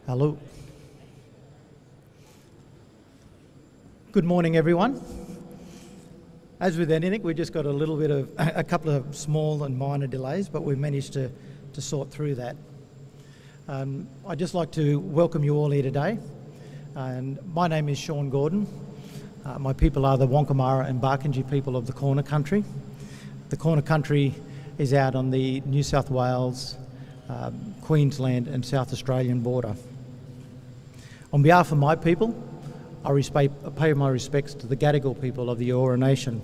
Hello. Good morning, everyone. As with anything, we just got a couple of small and minor delays, but we've managed to sort through that. I'd just like to welcome you all here today. And my name is Sean Gordon. My people are the Wankamara and Barkindji people of the Corner Country. The Corner Country is out on the New South Wales, Queensland and South Australian border. On behalf of my people, I pay my respects to the Gadigal people of the Eora Nation.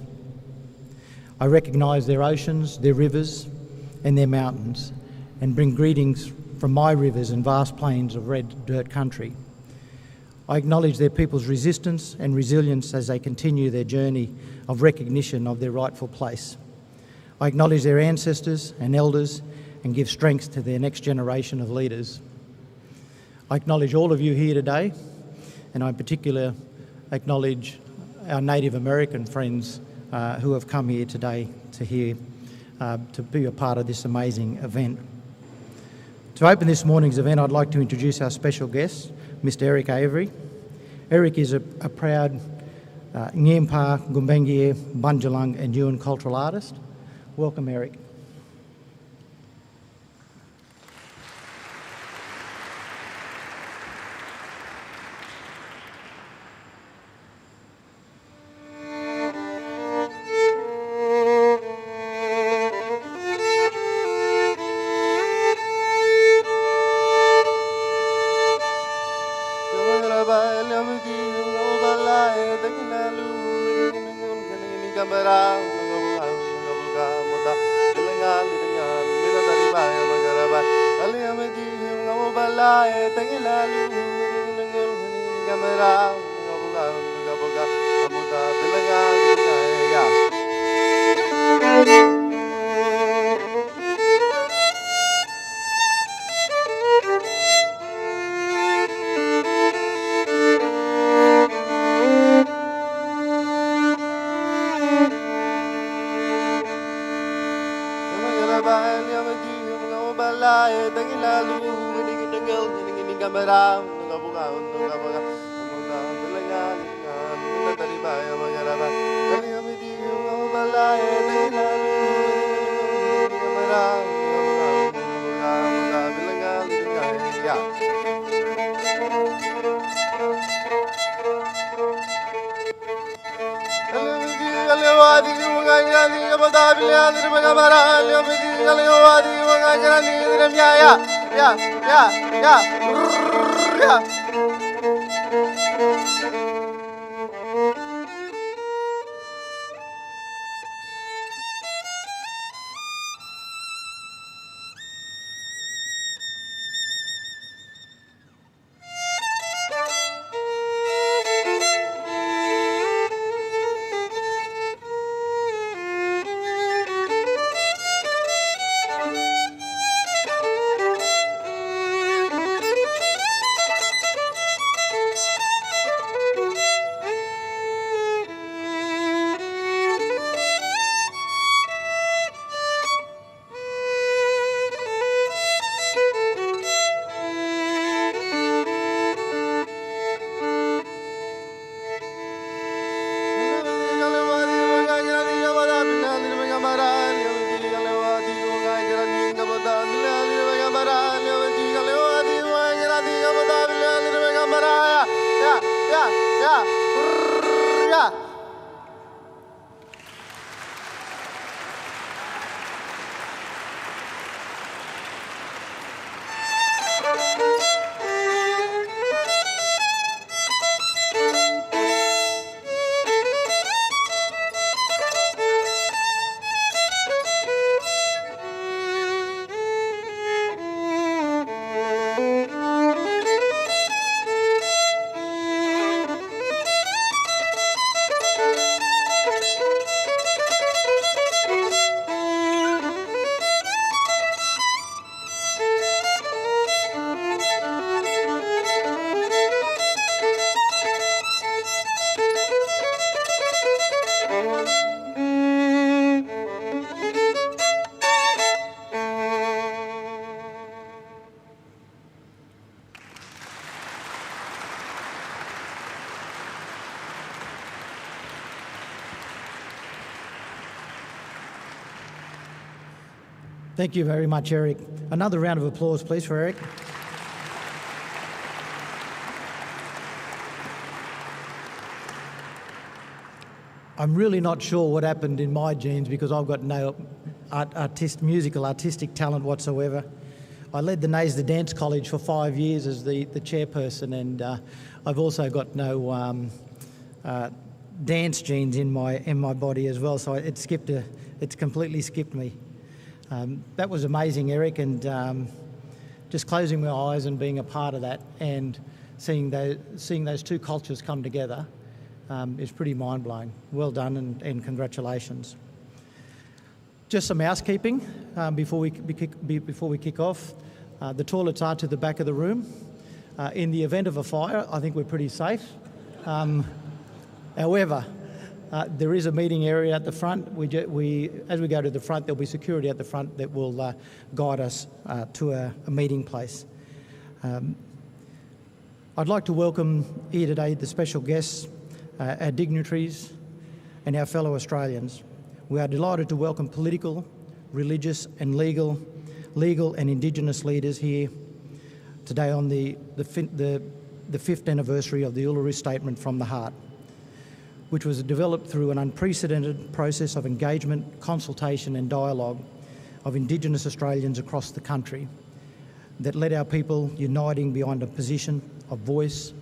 I recognise their oceans, their rivers and their mountains, and bring greetings from my rivers and vast plains of red dirt country. I acknowledge their people's resistance and resilience as they continue their journey of recognition of their rightful place. I acknowledge their ancestors and elders and give strength to their next generation of leaders. I acknowledge all of you here today, and I in particular acknowledge our Native American friends who have come here today to be a part of this amazing event. To open this morning's event, I'd like to introduce our special guest, Mr. Eric Avery. Eric is a proud Ngiempa, Gumbaynggirr, Bundjalung and Yuin cultural artist. Welcome, Eric. Thank you very much, Eric. Another round of applause, please, for Eric. I'm really not sure what happened in my genes because I've got no artistic talent whatsoever. I led the Nays the Dance College for 5 years as the chairperson, and I've also got no dance genes in my body as well. So it's completely skipped me. That was amazing, Eric, and just closing my eyes and being a part of that and seeing those two cultures come together is pretty mind-blowing. Well done and congratulations. Just some housekeeping before we kick off. The toilets are to the back of the room. In the event of a fire, I think we're pretty safe. However, there is a meeting area at the front. As we go to the front, there'll be security at the front that will guide us to a meeting place. I'd like to welcome here today the special guests, our dignitaries and our fellow Australians. We are delighted to welcome political, religious and legal and Indigenous leaders here today on the 5th anniversary of the Uluru Statement from the Heart, which was developed through an unprecedented process of engagement, consultation and dialogue of Indigenous Australians across the country that led our people uniting behind a position of voice,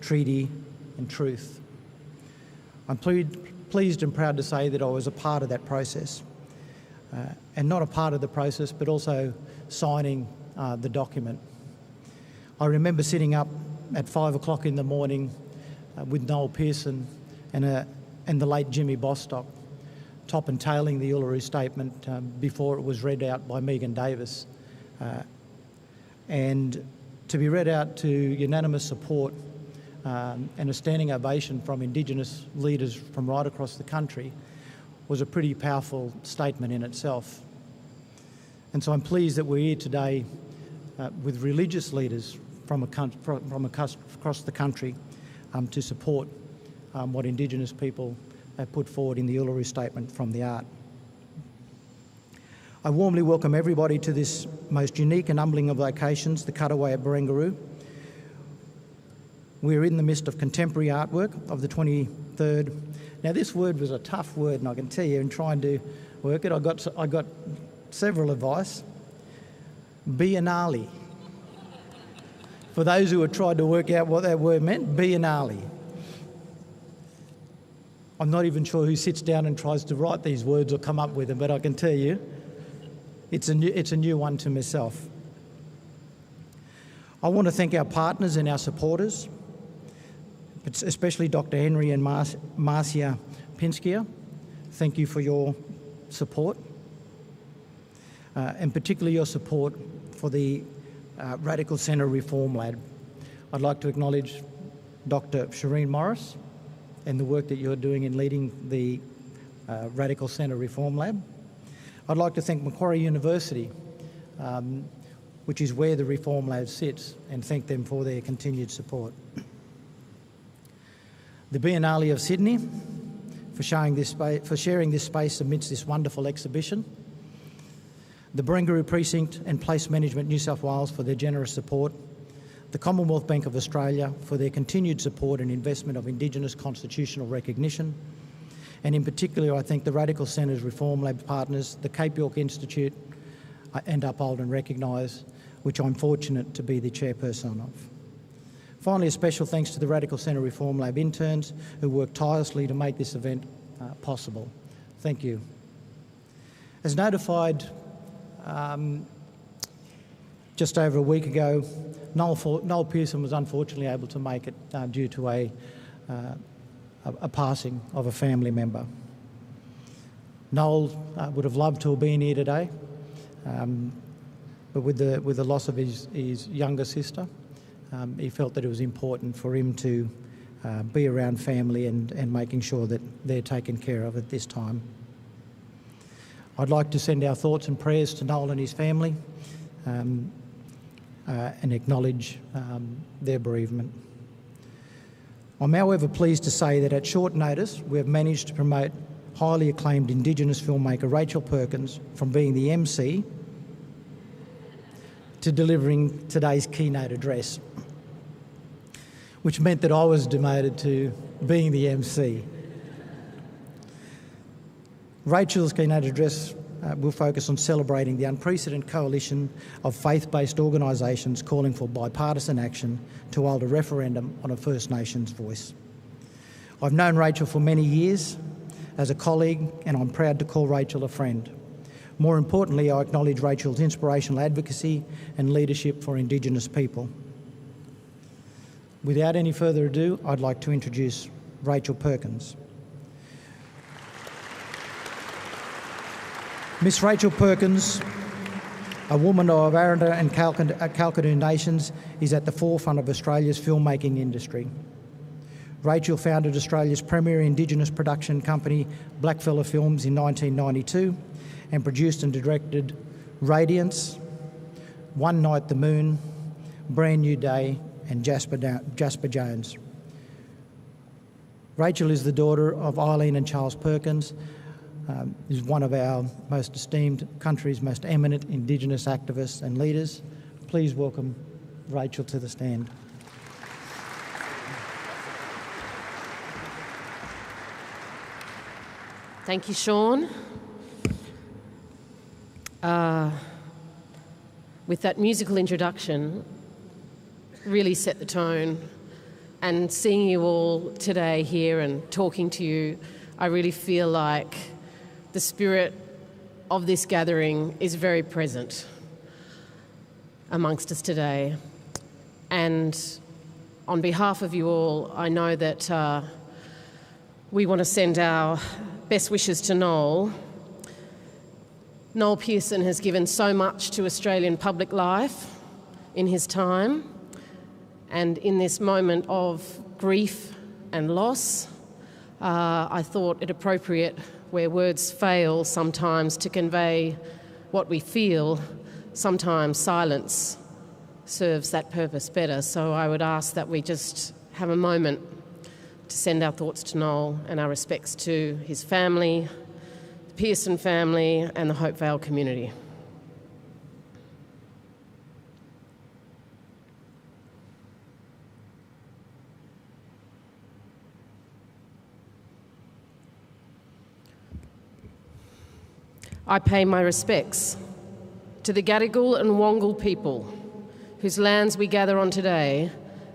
treaty and truth. I'm pleased and proud to say that I was a part of that process, and not a part of the process, but also signing the document. I remember sitting up at 5 o'clock in the morning with Noel Pearson and the late Jimmy Bostock, top and tailing the Uluru Statement before it was read out by Megan Davis. And to be read out to unanimous support and a standing ovation from Indigenous leaders from right across the country was a pretty powerful statement in itself. And so I'm pleased that we're here today with religious leaders from across the country to support what Indigenous people have put forward in the Uluru Statement from the Heart. I warmly welcome everybody to this most unique and humbling of locations, the Cutaway at Barangaroo. We're in the midst of contemporary artwork of the 23rd. Now this word was a tough word, and I can tell you in trying to work it, I got several advice. Biennale. For those who had tried to work out what that word meant, biennale. I'm not even sure who sits down and tries to write these words or come up with them, but I can tell you it's a new one to myself. I want to thank our partners and our supporters, especially Dr. Henry and Marcia Pinskia. Thank you for your support, and particularly your support for the Radical Centre Reform Lab. I'd like to acknowledge Dr. Shireen Morris and the work that you're doing in leading the Radical Centre Reform Lab. I'd like to thank Macquarie University, which is where the Reform Lab sits, and thank them for their continued support. The Biennale of Sydney for sharing this space amidst this wonderful exhibition. The Barangaroo Precinct and Place Management New South Wales for their generous support. The Commonwealth Bank of Australia for their continued support and investment of Indigenous constitutional recognition. And in particular, I thank the Radical Centre's Reform Lab partners, the Cape York Institute, and Uphold and Recognise, which I'm fortunate to be the chairperson of. Finally, a special thanks to the Radical Centre Reform Lab interns who worked tirelessly to make this event possible. Thank you. As notified just over a week ago, Noel Pearson was unfortunately able to make it due to a passing of a family member. Noel would have loved to have been here today, but with the loss of his younger sister, he felt that it was important for him to be around family and making sure that they're taken care of at this time. I'd like to send our thoughts and prayers to Noel and his family and acknowledge their bereavement. I'm however pleased to say that at short notice we have managed to promote highly acclaimed Indigenous filmmaker Rachel Perkins from being the MC to delivering today's keynote address, which meant that I was demoted to being the MC. Rachel's keynote address will focus on celebrating the unprecedented coalition of faith-based organisations calling for bipartisan action to hold a referendum on a First Nations voice. I've known Rachel for many years as a colleague, and I'm proud to call Rachel a friend. More importantly, I acknowledge Rachel's inspirational advocacy and leadership for Indigenous people. Without any further ado, I'd like to introduce Rachel Perkins. Miss Rachel Perkins, a woman of Aranda and Kalkadoo nations, is at the forefront of Australia's filmmaking industry. Rachel founded Australia's premier Indigenous production company, Blackfella Films, in 1992 and produced and directed Radiance, One Night the Moon, Brand New Day and Jasper Jones. Rachel is the daughter of Eileen and Charles Perkins, is one of our most esteemed country's most eminent Indigenous activists and leaders. Please welcome Rachel to the stand. Thank you, Sean. With that musical introduction, really set the tone. And seeing you all today here and talking to you, I really feel like the spirit of this gathering is very present amongst us today. And on behalf of you all, I know that we want to send our best wishes to Noel. Noel Pearson has given so much to Australian public life in his time, and in this moment of grief and loss, I thought it appropriate, where words fail sometimes to convey what we feel, sometimes silence serves that purpose better. So I would ask that we just have a moment to send our thoughts to Noel and our respects to his family, the Pearson family and the Hopevale community. I pay my respects to the Gadigal and Wongal people whose lands we gather on today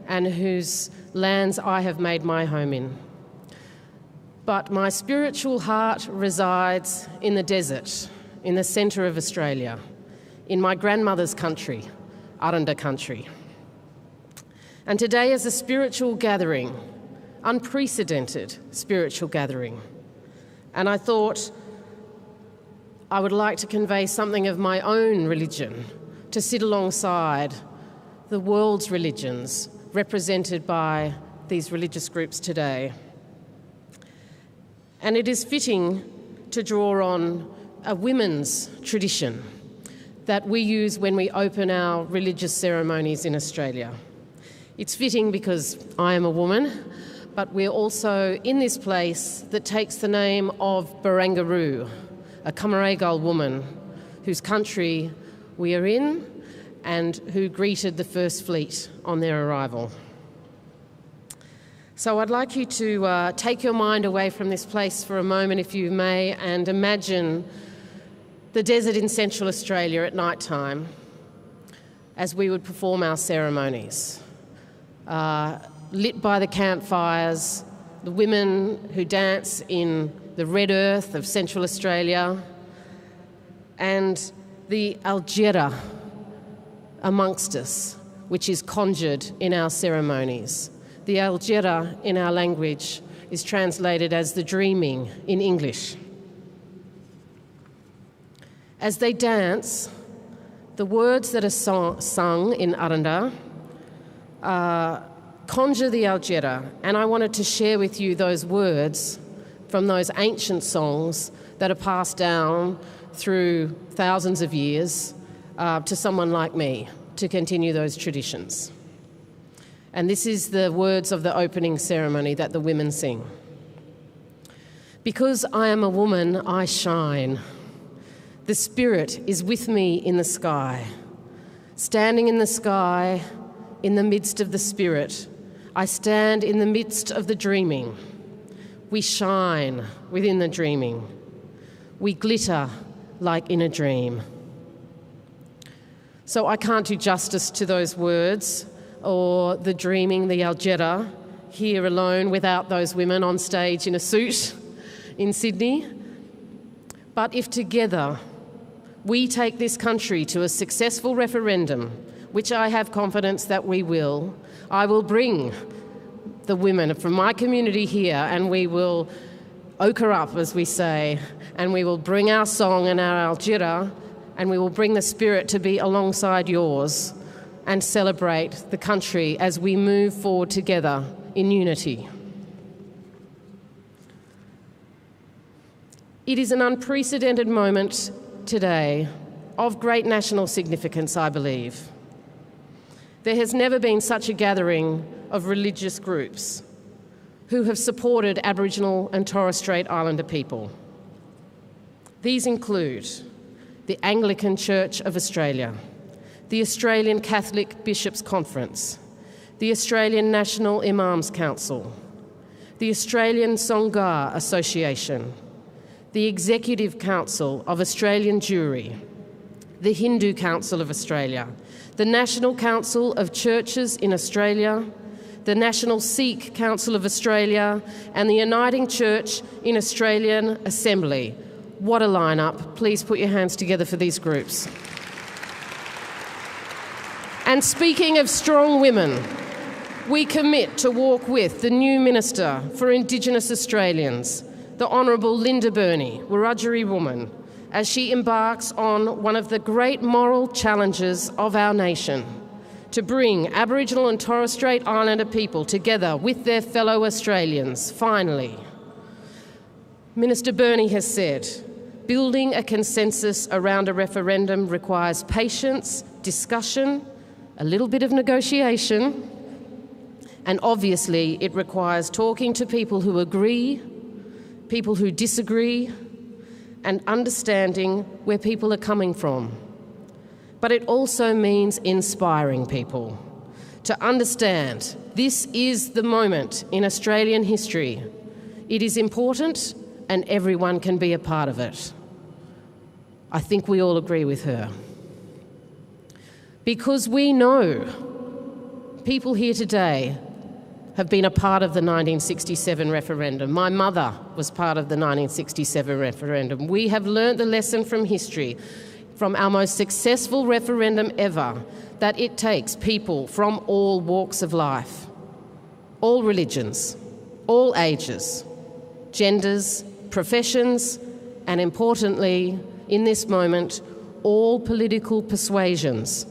and whose lands I have made my home in. But my spiritual heart resides in the desert, in the centre of Australia, in my grandmother's country, Aranda country. And today is a spiritual gathering, unprecedented spiritual gathering. And I thought I would like to convey something of my own religion to sit alongside the world's religions represented by these religious groups today. And it is fitting to draw on a women's tradition that we use when we open our religious ceremonies in Australia. It's fitting because I am a woman, but we're also in this place that takes the name of Barangaroo, a Camaragal woman whose country we are in and who greeted the First Fleet on their arrival. So I'd like you to take your mind away from this place for a moment, if you may, and imagine the desert in Central Australia at night time as we would perform our ceremonies. Lit by the campfires, the women who dance in the red earth of Central Australia, and the Algera amongst us, which is conjured in our ceremonies. The Algera in our language is translated as the dreaming in English. As they dance, the words that are sung in Aranda conjure the Algera, and I wanted to share with you those words from those ancient songs that are passed down through thousands of years to someone like me to continue those traditions. And this is the words of the opening ceremony that the women sing. Because I am a woman, I shine. The Spirit is with me in the sky. Standing in the sky, in the midst of the spirit, I stand in the midst of the dreaming. We shine within the dreaming. We glitter like in a dream. So I can't do justice to those words or the dreaming, the Algeta, here alone without those women on stage in a suit in Sydney. But if together we take this country to a successful referendum, which I have confidence that we will, I will bring the women from my community here and we will ochre up, as we say, and we will bring our song and our Algeta and we will bring the spirit to be alongside yours and celebrate the country as we move forward together in unity. It is an unprecedented moment today of great national significance, I believe. There has never been such a gathering of religious groups who have supported Aboriginal and Torres Strait Islander people. These include the Anglican Church of Australia, the Australian Catholic Bishops' Conference, the Australian National Imams Council, the Australian Sangha Association, the Executive Council of Australian Jewry, the Hindu Council of Australia, the National Council of Churches in Australia, the National Sikh Council of Australia, and the Uniting Church in Australian Assembly. What a lineup. Please put your hands together for these groups. And speaking of strong women, we commit to walk with the new Minister for Indigenous Australians, the Honourable Linda Burney, Wiradjuri woman, as she embarks on one of the great moral challenges of our nation, to bring Aboriginal and Torres Strait Islander people together with their fellow Australians, finally. Minister Burney has said, building a consensus around a referendum requires patience, discussion, a little bit of negotiation, and obviously it requires talking to people who agree, people who disagree, and understanding where people are coming from. But it also means inspiring people to understand this is the moment in Australian history. It is important and everyone can be a part of it. I think we all agree with her. Because we know people here today have been a part of the 1967 referendum. My mother was part of the 1967 referendum. We have learnt the lesson from history, from our most successful referendum ever, that it takes people from all walks of life, all religions, all ages, genders, professions, and importantly, in this moment, all political persuasions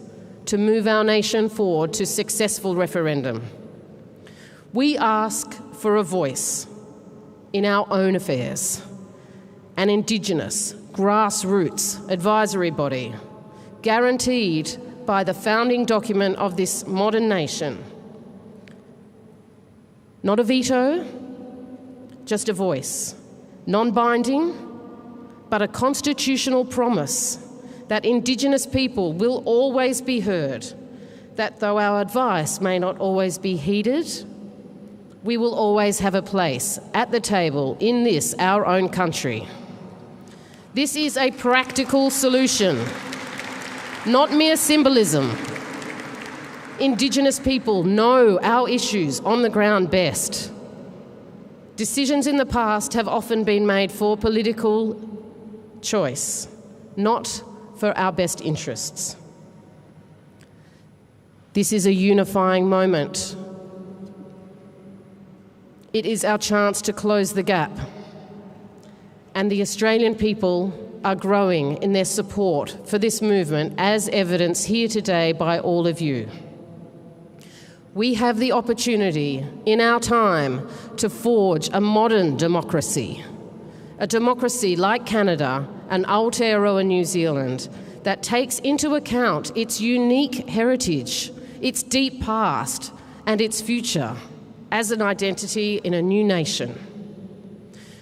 to move our nation forward to successful referendum. We ask for a voice in our own affairs, an Indigenous grassroots advisory body guaranteed by the founding document of this modern nation. Not a veto, just a voice. Non-binding, but a constitutional promise that Indigenous people will always be heard, that though our advice may not always be heeded, we will always have a place at the table in this, our own country. This is a practical solution, not mere symbolism. Indigenous people know our issues on the ground best. Decisions in the past have often been made for political choice, not for our best interests. This is a unifying moment. It is our chance to close the gap. And the Australian people are growing in their support for this movement, as evidenced here today by all of you. We have the opportunity in our time to forge a modern democracy, a democracy like Canada and Aotearoa New Zealand that takes into account its unique heritage, its deep past, and its future as an identity in a new nation.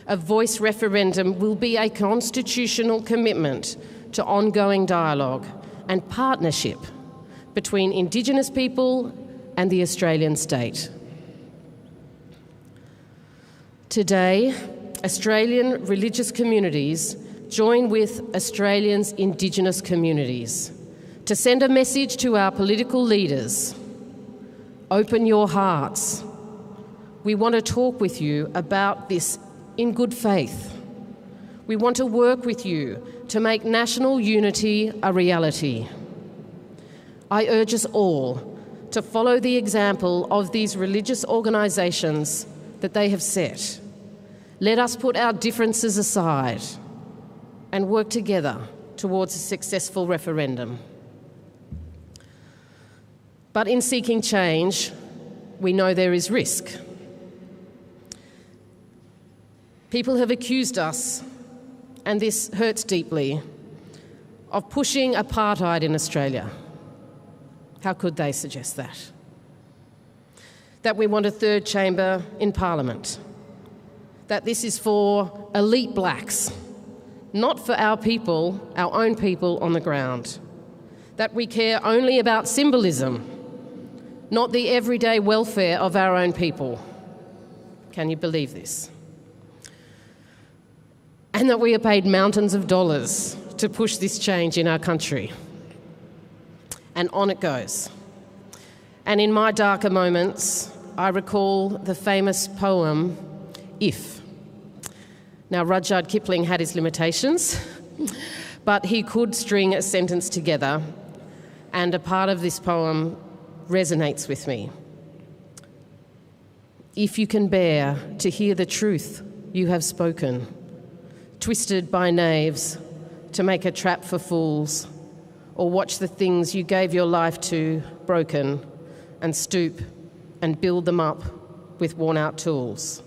A voice referendum will be a constitutional commitment to ongoing dialogue and partnership between Indigenous people and the Australian state. Today, Australian religious communities join with Australians' Indigenous communities to send a message to our political leaders. Open your hearts. We want to talk with you about this in good faith. We want to work with you to make national unity a reality. I urge us all to follow the example of these religious organisations that they have set. Let us put our differences aside and work together towards a successful referendum. But in seeking change, we know there is risk. People have accused us, and this hurts deeply, of pushing apartheid in Australia. How could they suggest that? That we want a third chamber in Parliament. That this is for elite blacks, not for our people, our own people on the ground. That we care only about symbolism, not the everyday welfare of our own people. Can you believe this? And that we are paid mountains of dollars to push this change in our country. And on it goes. And in my darker moments, I recall the famous poem, If. Now, Rudyard Kipling had his limitations, but he could string a sentence together, and a part of this poem resonates with me. If you can bear to hear the truth you have spoken, twisted by knaves to make a trap for fools, or watch the things you gave your life to broken, and stoop and build them up with worn-out tools.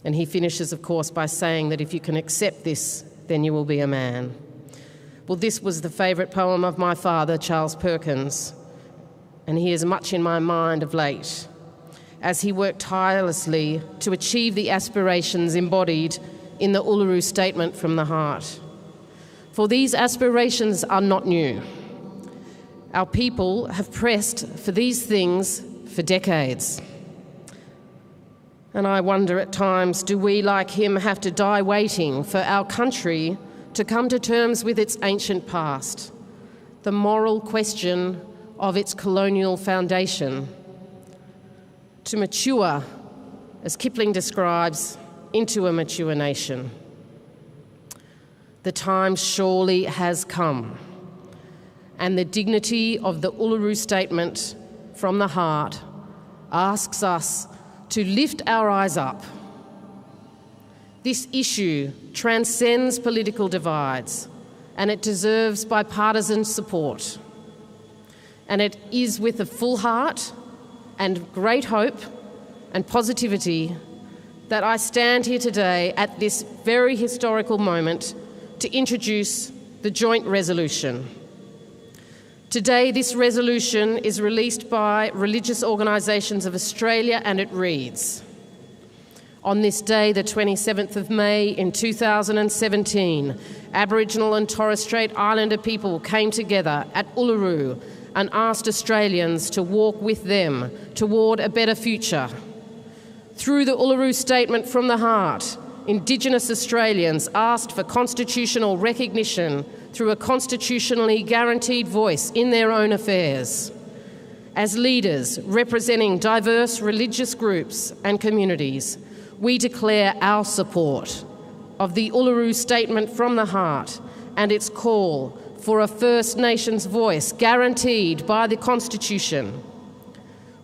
And he finishes, of course, by saying that if you can accept this, then you will be a man. Well, this was the favourite poem of my father, Charles Perkins, and he is much in my mind of late, as he worked tirelessly to achieve the aspirations embodied in the Uluru Statement from the Heart. For these aspirations are not new. Our people have pressed for these things for decades. And I wonder at times, do we, like him, have to die waiting for our country to come to terms with its ancient past, the moral question of its colonial foundation, to mature, as Kipling describes, into a mature nation? The time surely has come, and the dignity of the Uluru Statement from the Heart asks us to lift our eyes up. This issue transcends political divides, and it deserves bipartisan support. And it is with a full heart and great hope and positivity that I stand here today at this very historical moment to introduce the joint resolution. Today, this resolution is released by Religious Organisations of Australia, and it reads: on this day, the 27th of May in 2017, Aboriginal and Torres Strait Islander people came together at Uluru and asked Australians to walk with them toward a better future. Through the Uluru Statement from the Heart, Indigenous Australians asked for constitutional recognition through a constitutionally guaranteed voice in their own affairs. As leaders representing diverse religious groups and communities, we declare our support of the Uluru Statement from the Heart and its call for a First Nations voice guaranteed by the Constitution.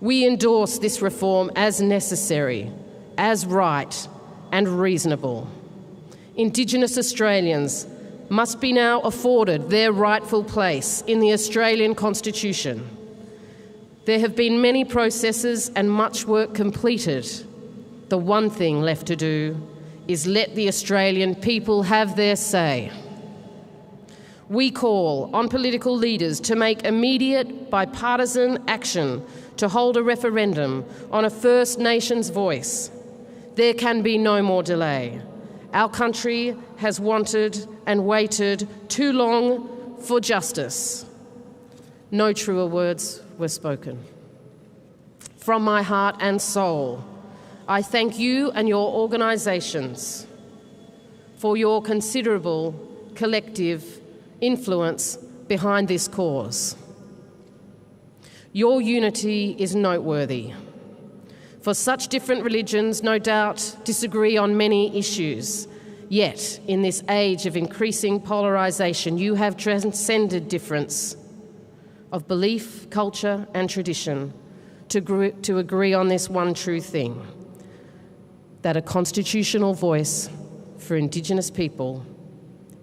We endorse this reform as necessary, as right and reasonable. Indigenous Australians must be now afforded their rightful place in the Australian Constitution. There have been many processes and much work completed. The one thing left to do is let the Australian people have their say. We call on political leaders to make immediate bipartisan action to hold a referendum on a First Nations voice. There can be no more delay. Our country has wanted and waited too long for justice. no truer words were spoken. From my heart and soul, I thank you and your organisations for your considerable collective influence behind this cause. Your unity is noteworthy. For such different religions, no doubt, disagree on many issues. Yet, in this age of increasing polarisation, you have transcended difference of belief, culture and tradition to agree on this one true thing, that a constitutional voice for Indigenous people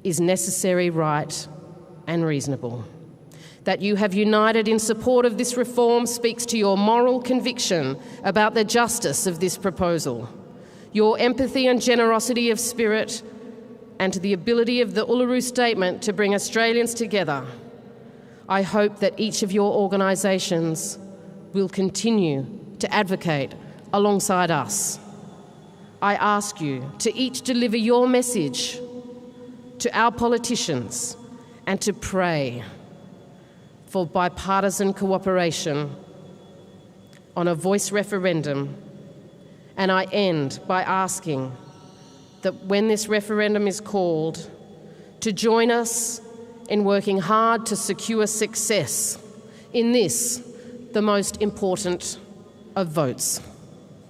is necessary, right and reasonable. That you have united in support of this reform speaks to your moral conviction about the justice of this proposal, your empathy and generosity of spirit, and to the ability of the Uluru Statement to bring Australians together. I hope that each of your organisations will continue to advocate alongside us. I ask you to each deliver your message to our politicians and to pray for bipartisan cooperation on a voice referendum. And I end by asking that when this referendum is called, to join us in working hard to secure success in this, the most important of votes.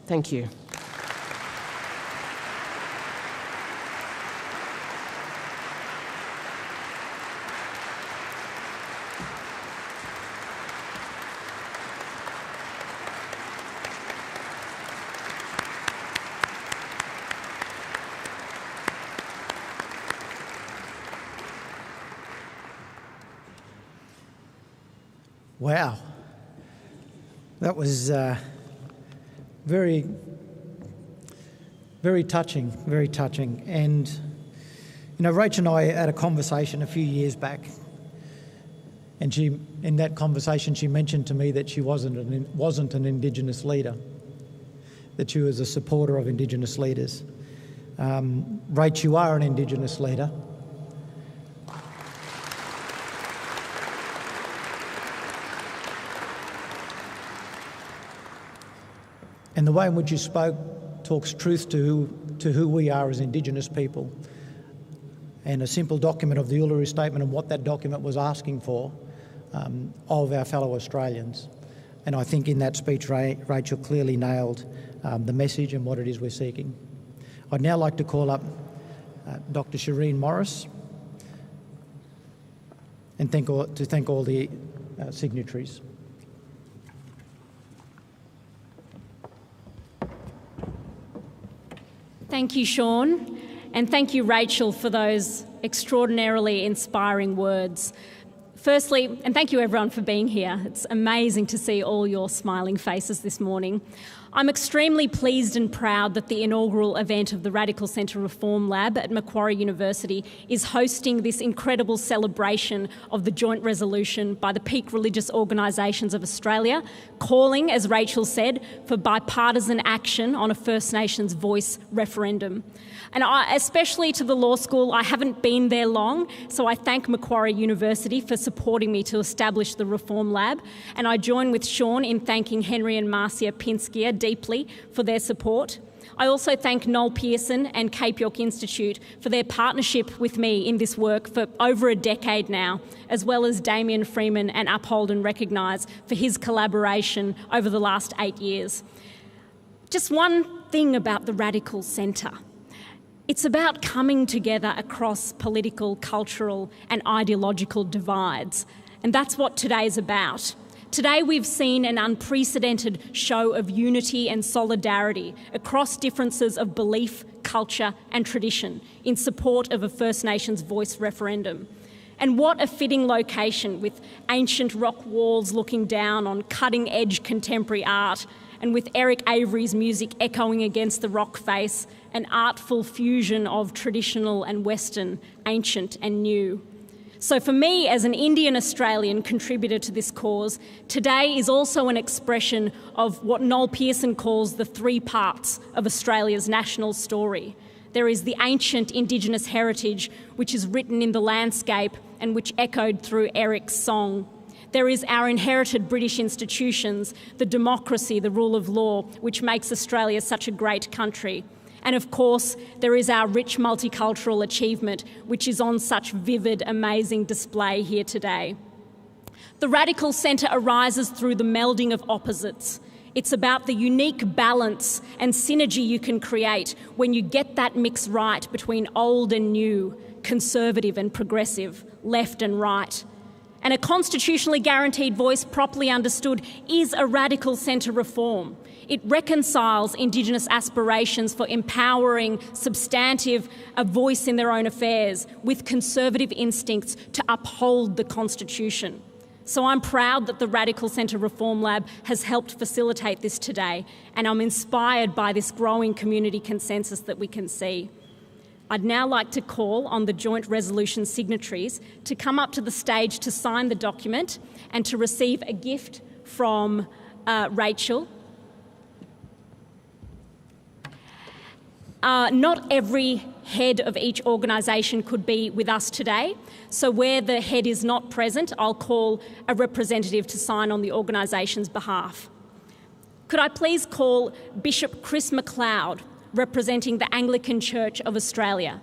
Thank you. Wow, that was very, very touching, very touching. And, you know, Rach and I had a conversation a few years back, and in that conversation she mentioned to me that she wasn't an Indigenous leader, that she was a supporter of Indigenous leaders. Rach, you are an Indigenous leader. And the way in which you spoke talks truth to who we are as Indigenous people. And a simple document of the Uluru Statement and what that document was asking for of our fellow Australians. And I think in that speech, Rachel clearly nailed the message and what it is we're seeking. I'd now like to call up Dr. Shireen Morris and thank all the signatories. Thank you, Sean, and thank you, Rachel, for those extraordinarily inspiring words. Firstly, and thank you everyone for being here. It's amazing to see all your smiling faces this morning. I'm extremely pleased and proud that the inaugural event of the Radical Centre Reform Lab at Macquarie University is hosting this incredible celebration of the joint resolution by the peak religious organisations of Australia, calling, as Rachel said, for bipartisan action on a First Nations voice referendum. And especially to the law school, I haven't been there long, so I thank Macquarie University for supporting me to establish the Reform Lab, and I join with Sean in thanking Henry and Marcia Pinskia deeply for their support. I also thank Noel Pearson and Cape York Institute for their partnership with me in this work for over a decade now, as well as Damien Freeman and Uphold and Recognise for his collaboration over the last 8 years. Just one thing about the Radical Centre. It's about coming together across political, cultural and ideological divides, and that's what today's about. Today we've seen an unprecedented show of unity and solidarity across differences of belief, culture and tradition in support of a First Nations voice referendum. And what a fitting location, with ancient rock walls looking down on cutting-edge contemporary art, and with Eric Avery's music echoing against the rock face, an artful fusion of traditional and Western, ancient and new. So for me, as an Indian Australian contributor to this cause, today is also an expression of what Noel Pearson calls the three parts of Australia's national story. There is the ancient Indigenous heritage, which is written in the landscape and which echoed through Eric's song. There is our inherited British institutions, the democracy, the rule of law, which makes Australia such a great country. And of course, there is our rich multicultural achievement, which is on such vivid, amazing display here today. The radical centre arises through the melding of opposites. It's about the unique balance and synergy you can create when you get that mix right between old and new, conservative and progressive, left and right. And a constitutionally guaranteed voice, properly understood, is a radical centre reform. It reconciles Indigenous aspirations for empowering, substantive, a voice in their own affairs with conservative instincts to uphold the Constitution. So I'm proud that the Radical Centre Reform Lab has helped facilitate this today, and I'm inspired by this growing community consensus that we can see. I'd now like to call on the joint resolution signatories to come up to the stage to sign the document and to receive a gift from Rachel. Not every head of each organisation could be with us today, so where the head is not present, I'll call a representative to sign on the organisation's behalf. Could I please call Bishop Chris McLeod, representing the Anglican Church of Australia?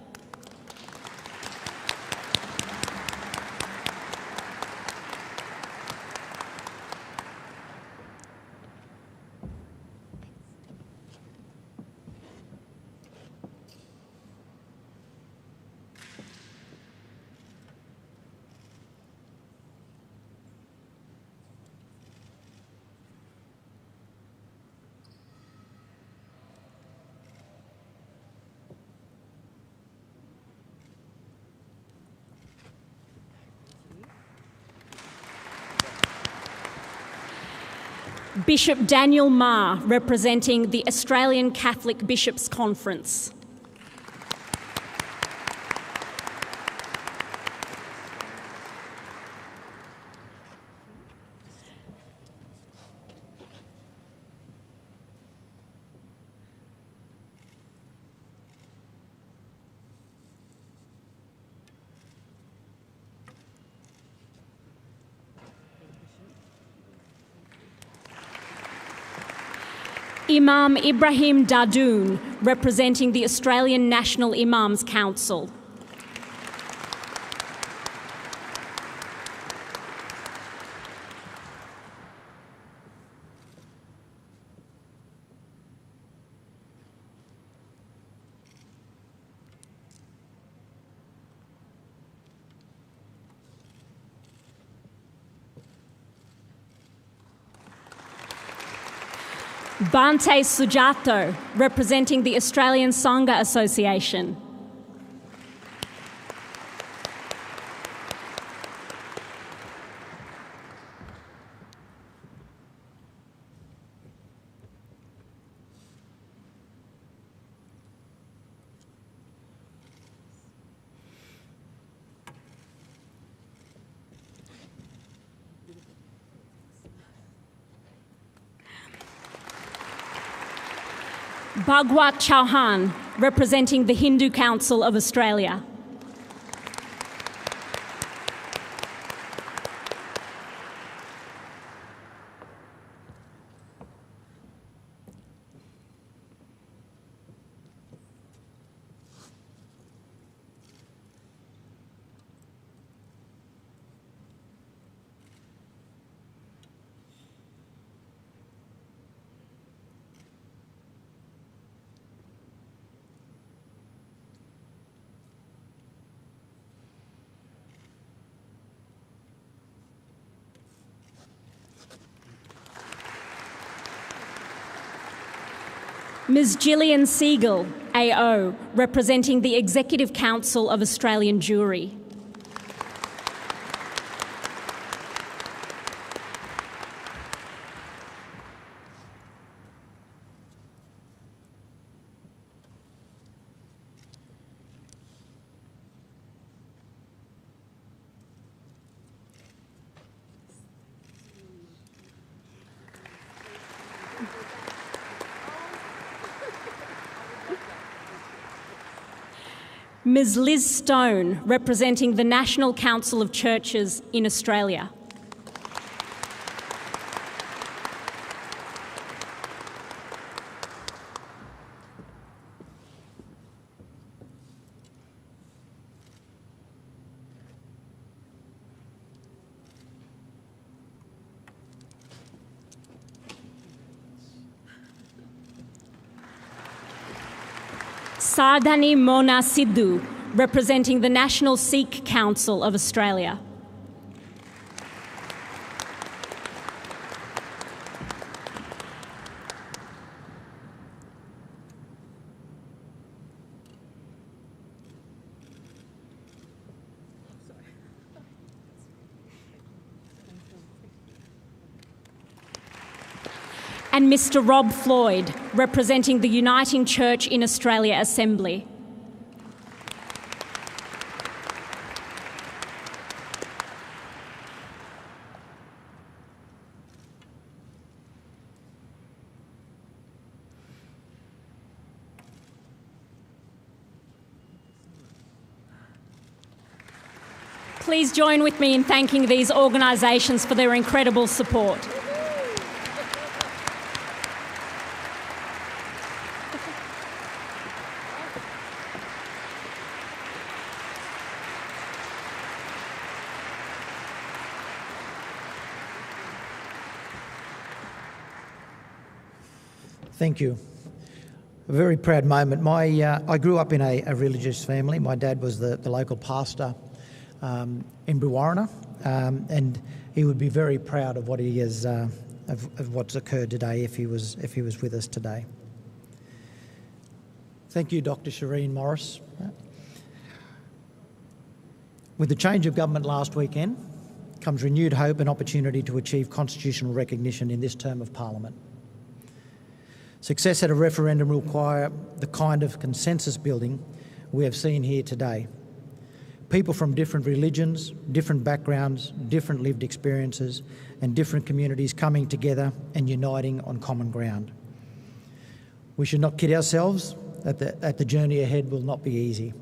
Bishop Daniel Marr, representing the Australian Catholic Bishops' Conference. Imam Ibrahim Dadoon, representing the Australian National Imams Council. Bante Sujato, representing the Australian Sangha Association. Bhagwat Chauhan, representing the Hindu Council of Australia. Ms. Gillian Siegel, AO, representing the Executive Council of Australian Jewry. Ms. Liz Stone, representing the National Council of Churches in Australia. Sardani Mona Sidhu, representing the National Sikh Council of Australia. And Mr. Rob Floyd, representing the Uniting Church in Australia Assembly. Please join with me in thanking these organisations for their incredible support. Thank you. A very proud moment. I grew up in a religious family. My dad was the local pastor in Brewarrina, and he would be very proud of what he has, of what's occurred today if he was with us today. Thank you, Dr. Shireen Morris. With the change of government last weekend comes renewed hope and opportunity to achieve constitutional recognition in this term of Parliament. Success at a referendum will require the kind of consensus building we have seen here today. People from different religions, different backgrounds, different lived experiences, and different communities coming together and uniting on common ground. We should not kid ourselves that the journey ahead will not be easy,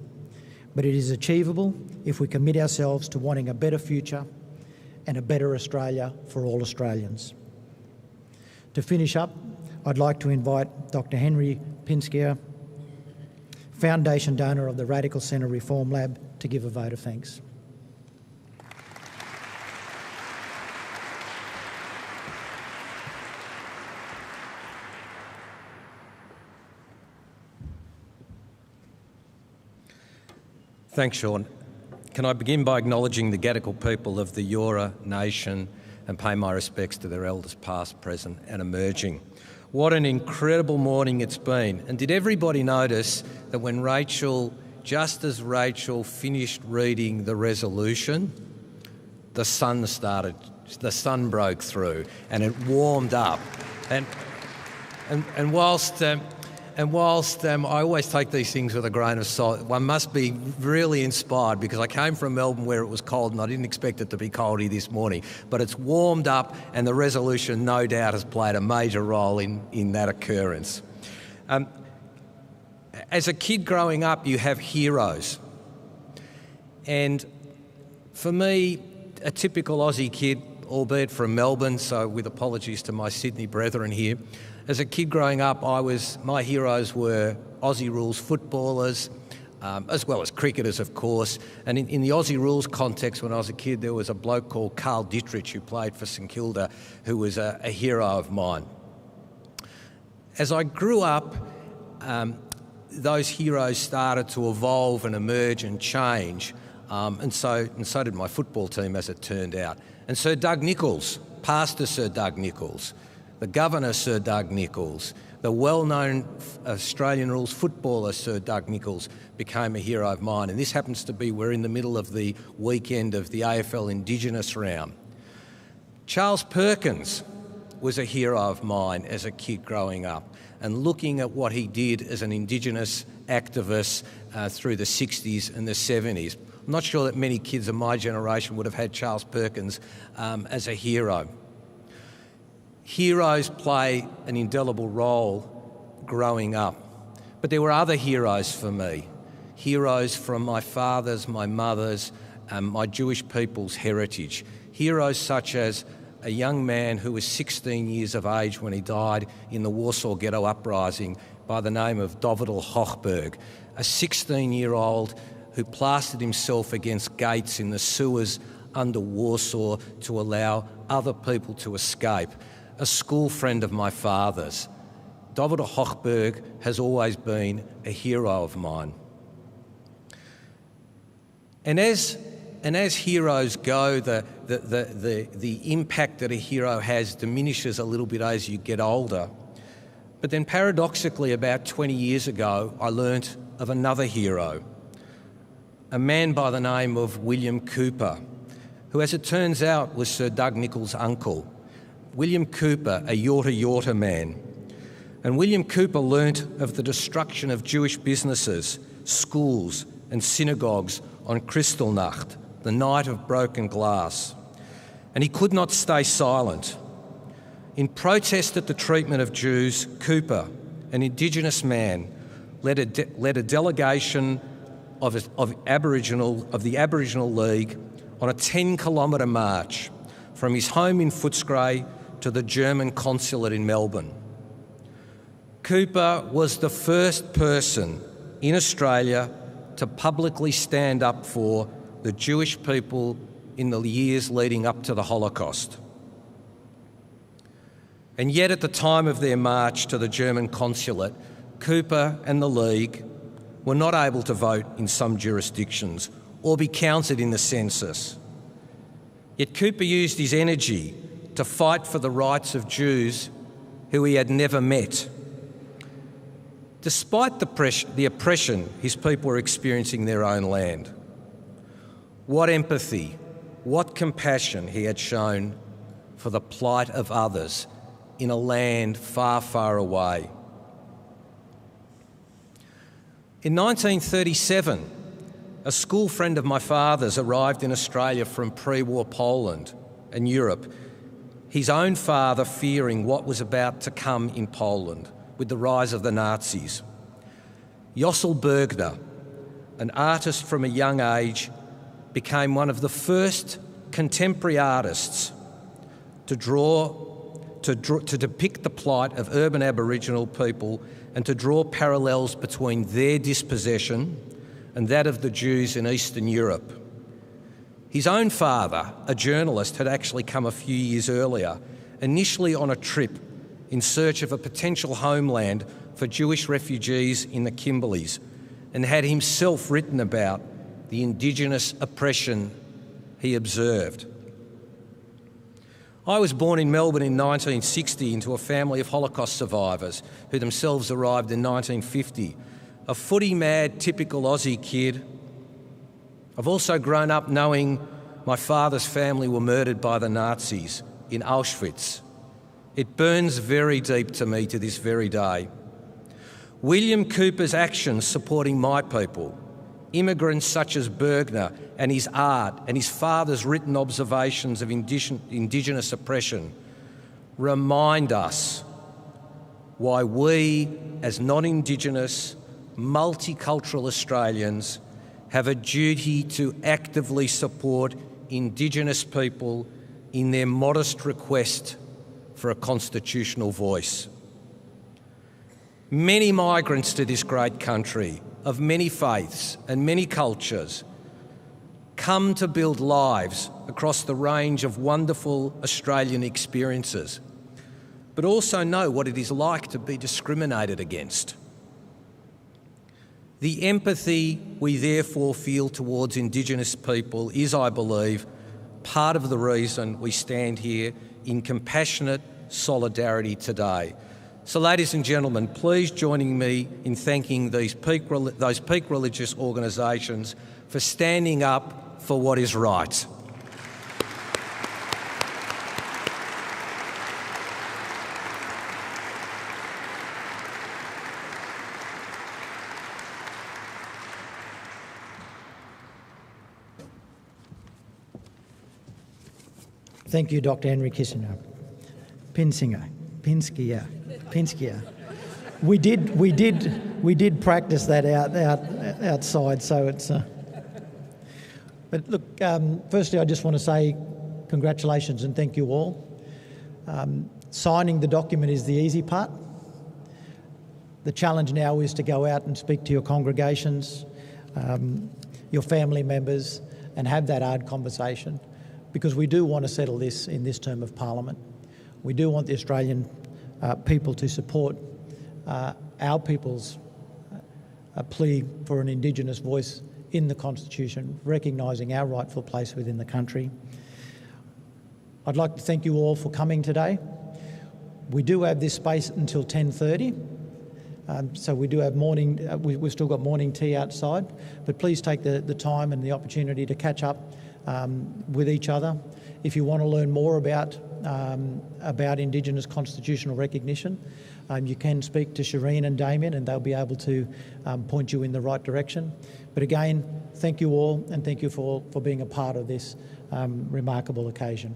but it is achievable if we commit ourselves to wanting a better future and a better Australia for all Australians. To finish up, I'd like to invite Dr. Henry Pinskier, foundation donor of the Radical Centre Reform Lab, to give a vote of thanks. Thanks, Sean. Can I begin by acknowledging the Gadigal people of the Eora Nation and pay my respects to their elders past, present and emerging. What an incredible morning it's been. And did everybody notice that when just as Rachel finished reading the resolution, the sun broke through and it warmed up. And whilst I always take these things with a grain of salt, one must be really inspired, because I came from Melbourne where it was cold and I didn't expect it to be cold here this morning. But it's warmed up, and the resolution no doubt has played a major role in that occurrence. As a kid growing up, you have heroes. And for me, a typical Aussie kid, albeit from Melbourne, so with apologies to my Sydney brethren here, as a kid growing up, my heroes were Aussie rules footballers, as well as cricketers, of course. And in the Aussie rules context, when I was a kid, there was a bloke called Carl Dittrich who played for St Kilda, who was a hero of mine. As I grew up, those heroes started to evolve and emerge and change, and so did my football team, as it turned out. And Sir Doug Nicholls, Pastor Sir Doug Nicholls, the Governor Sir Doug Nicholls, the well-known Australian rules footballer Sir Doug Nicholls became a hero of mine. And this happens to be, we're in the middle of the weekend of the AFL Indigenous round. Charles Perkins was a hero of mine as a kid growing up, and looking at what he did as an Indigenous activist through the 60s and the 70s. I'm not sure that many kids of my generation would have had Charles Perkins as a hero. Heroes play an indelible role growing up, but there were other heroes for me. Heroes from my father's, my mother's, my Jewish people's heritage. Heroes such as a young man who was 16 years of age when he died in the Warsaw Ghetto Uprising by the name of Dovidel Hochberg, a 16-year-old who plastered himself against gates in the sewers under Warsaw to allow other people to escape. A school friend of my father's, David Hochberg has always been a hero of mine. And as heroes go, the impact that a hero has diminishes a little bit as you get older. But then paradoxically, about 20 years ago, I learnt of another hero, a man by the name of William Cooper, who, as it turns out, was Sir Doug Nicholls' uncle. William Cooper, a Yorta man. And William Cooper learnt of the destruction of Jewish businesses, schools and synagogues on Kristallnacht, the night of broken glass. And he could not stay silent. In protest at the treatment of Jews, Cooper, an Indigenous man, led a delegation of the Aboriginal League on a 10-kilometre march from his home in Footscray to the German consulate in Melbourne. Cooper was the first person in Australia to publicly stand up for the Jewish people in the years leading up to the Holocaust. And yet at the time of their march to the German consulate, Cooper and the League were not able to vote in some jurisdictions or be counted in the census. Yet Cooper used his energy to fight for the rights of Jews who he had never met. Despite the oppression his people were experiencing in their own land, what empathy, what compassion he had shown for the plight of others in a land far, far away. In 1937, a school friend of my father's arrived in Australia from pre-war Poland and Europe, his own father fearing what was about to come in Poland with the rise of the Nazis. Jossel Bergner, an artist from a young age, became one of the first contemporary artists to depict the plight of urban Aboriginal people and to draw parallels between their dispossession and that of the Jews in Eastern Europe. His own father, a journalist, had actually come a few years earlier, initially on a trip in search of a potential homeland for Jewish refugees in the Kimberleys, and had himself written about the Indigenous oppression he observed. I was born in Melbourne in 1960 into a family of Holocaust survivors who themselves arrived in 1950. A footy-mad, typical Aussie kid. I've also grown up knowing my father's family were murdered by the Nazis in Auschwitz. It burns very deep to me to this very day. William Cooper's actions supporting my people, immigrants such as Bergner, and his art and his father's written observations of Indigenous oppression remind us why we, as non-Indigenous, multicultural Australians, have a duty to actively support Indigenous people in their modest request for a constitutional voice. Many migrants to this great country, of many faiths and many cultures, come to build lives across the range of wonderful Australian experiences, but also know what it is like to be discriminated against. The empathy we therefore feel towards Indigenous people is, I believe, part of the reason we stand here in compassionate solidarity today. So, ladies and gentlemen, please join me in thanking those peak religious organisations for standing up for what is right. Thank you, Dr. Henry Kissinger. Pinskia. We did practice that outside, so it's. But look, firstly, I just want to say congratulations and thank you all. Signing the document is the easy part. The challenge now is to go out and speak to your congregations, your family members, and have that hard conversation, because we do want to settle this in this term of Parliament. We do want the Australian people to support our people's plea for an Indigenous voice in the Constitution, recognising our rightful place within the country. I'd like to thank you all for coming today. We do have this space until 10:30, so we do have morning, we've still got morning tea outside, but please take the time and the opportunity to catch up with each other. If you want to learn more about Indigenous constitutional recognition, you can speak to Shireen and Damien, and they'll be able to point you in the right direction. But again, thank you all, and thank you for being a part of this remarkable occasion.